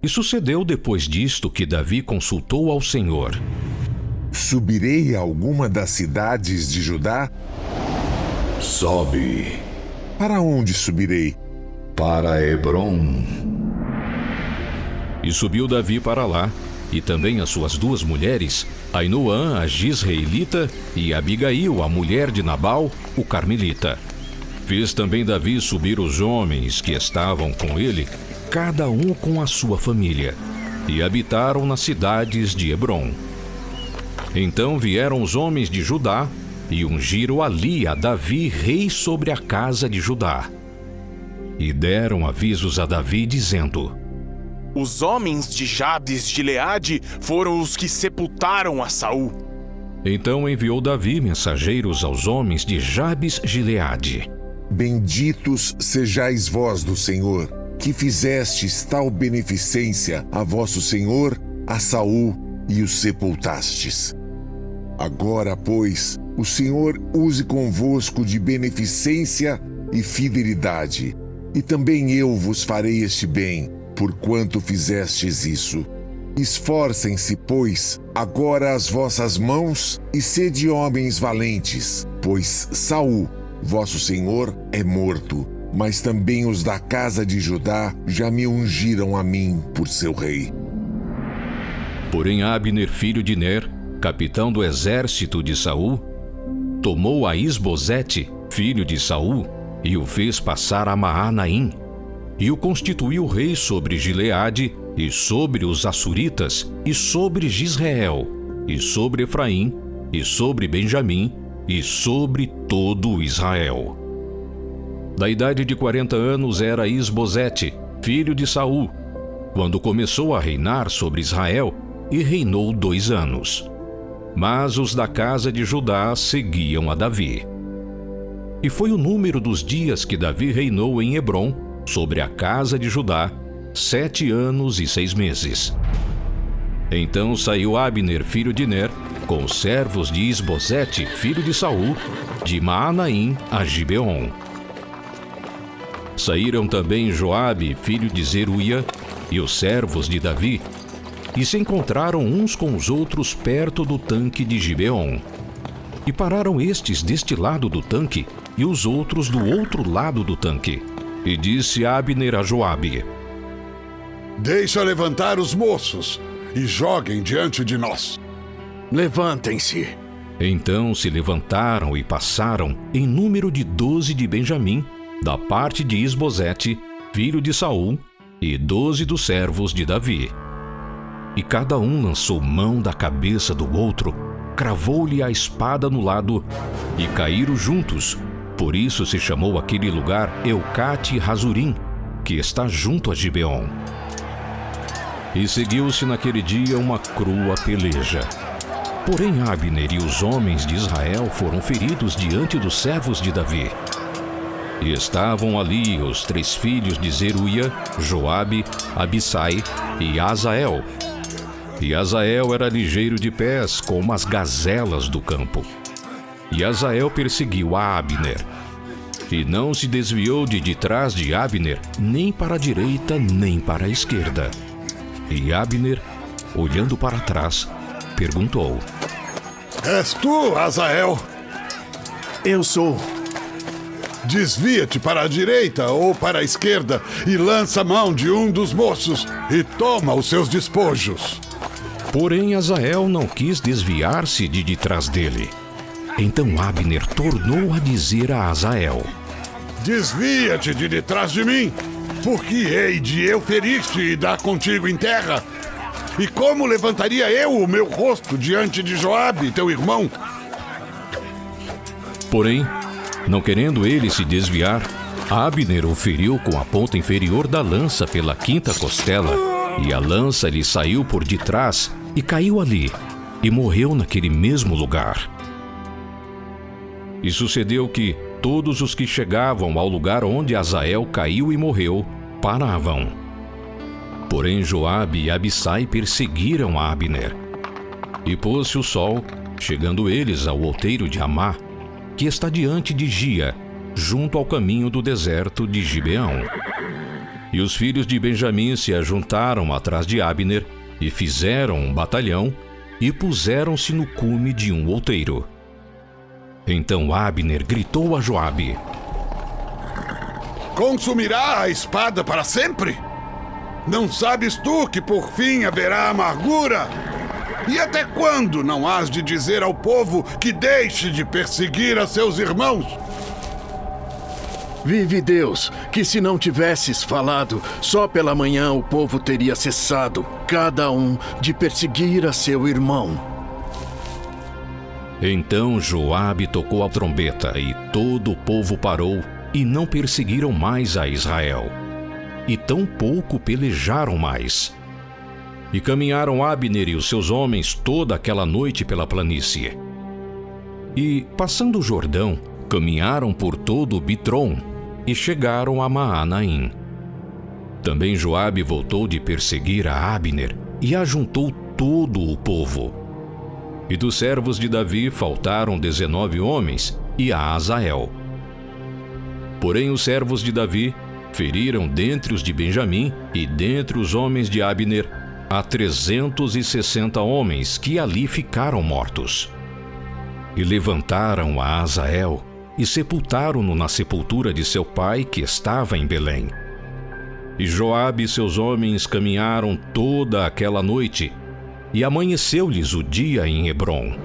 E sucedeu depois disto que Davi consultou ao Senhor. Subirei a alguma das cidades de Judá? Sobe. Para onde subirei? Para Hebrom. E subiu Davi para lá, e também as suas duas mulheres, Ainoã, a Gisreelita, e Abigail, a mulher de Nabal, o Carmelita. Fez também Davi subir os homens que estavam com ele, cada um com a sua família, e habitaram nas cidades de Hebrom. Então vieram os homens de Judá, e ungiram ali a Davi rei sobre a casa de Judá. E deram avisos a Davi, dizendo: Os homens de Jabes de Gileade foram os que sepultaram a Saul. Então enviou Davi mensageiros aos homens de Jabes Gileade. Benditos sejais vós do Senhor, que fizestes tal beneficência a vosso senhor, a Saul, e o sepultastes. Agora, pois, o Senhor use convosco de beneficência e fidelidade, e também eu vos farei este bem, porquanto fizestes isso. Esforcem-se, pois, agora as vossas mãos, e sede homens valentes, pois Saul, vosso senhor, é morto, mas também os da casa de Judá já me ungiram a mim por seu rei. Porém Abner, filho de Ner, capitão do exército de Saul, tomou a Isbosete, filho de Saul, e o fez passar a Maanaim, e o constituiu rei sobre Gileade, e sobre os Assuritas, e sobre Gisrael, e sobre Efraim, e sobre Benjamim, e sobre todo Israel. Da idade de 40 anos era Isbosete, filho de Saul, quando começou a reinar sobre Israel, e reinou 2 anos. Mas os da casa de Judá seguiam a Davi. E foi o número dos dias que Davi reinou em Hebrom, sobre a casa de Judá, 7 anos e 6 meses. Então saiu Abner, filho de Ner, com os servos de Isbosete, filho de Saul, de Maanaim a Gibeon. Saíram também Joabe, filho de Zeruia, e os servos de Davi, e se encontraram uns com os outros perto do tanque de Gibeon. E pararam estes deste lado do tanque, e os outros do outro lado do tanque. E disse Abner a Joabe: Deixa levantar os moços, e joguem diante de nós. Levantem-se. Então se levantaram e passaram em número de 12 de Benjamim, da parte de Isbosete, filho de Saul, e 12 dos servos de Davi. E cada um lançou mão da cabeça do outro, cravou-lhe a espada no lado, e caíram juntos. Por isso se chamou aquele lugar Eucate Razurim, que está junto a Gibeon. E seguiu-se naquele dia uma crua peleja. Porém Abner e os homens de Israel foram feridos diante dos servos de Davi. E estavam ali os 3 filhos de Zeruia, Joabe, Abissai e Asael. E Asael era ligeiro de pés, como as gazelas do campo. E Asael perseguiu a Abner. E não se desviou de trás de Abner, nem para a direita, nem para a esquerda. E Abner, olhando para trás, perguntou: És tu, Asael? Eu sou. Desvia-te para a direita ou para a esquerda e lança mão de um dos moços e toma os seus despojos. Porém Asael não quis desviar-se de trás dele. Então Abner tornou a dizer a Asael: Desvia-te de trás de mim, porque hei de eu ferir-te e dar contigo em terra. E como levantaria eu o meu rosto diante de Joabe, teu irmão? Porém, não querendo ele se desviar, Abner o feriu com a ponta inferior da lança pela 5ª costela, e a lança lhe saiu por detrás e caiu ali, e morreu naquele mesmo lugar. E sucedeu que todos os que chegavam ao lugar onde Asael caiu e morreu, paravam. Porém Joabe e Abissai perseguiram a Abner. E pôs-se o sol, chegando eles ao outeiro de Amá, que está diante de Gia, junto ao caminho do deserto de Gibeão. E os filhos de Benjamim se ajuntaram atrás de Abner, e fizeram um batalhão, e puseram-se no cume de um outeiro. Então Abner gritou a Joabe: Consumirá a espada para sempre? Não sabes tu que por fim haverá amargura? E até quando não hás de dizer ao povo que deixe de perseguir a seus irmãos? Vive Deus, que se não tivesses falado, só pela manhã o povo teria cessado, cada um, de perseguir a seu irmão. Então Joabe tocou a trombeta, e todo o povo parou, e não perseguiram mais a Israel. E tampouco pelejaram mais. E caminharam Abner e os seus homens toda aquela noite pela planície. E, passando o Jordão, caminharam por todo o Bitrom, e chegaram a Maanaim. Também Joabe voltou de perseguir a Abner, e ajuntou todo o povo. E dos servos de Davi faltaram 19 homens, e a Azael. Porém os servos de Davi feriram dentre os de Benjamim e dentre os homens de Abner a 360 homens que ali ficaram mortos. E levantaram a Azael e sepultaram-no na sepultura de seu pai que estava em Belém. E Joabe e seus homens caminharam toda aquela noite, e amanheceu-lhes o dia em Hebrom.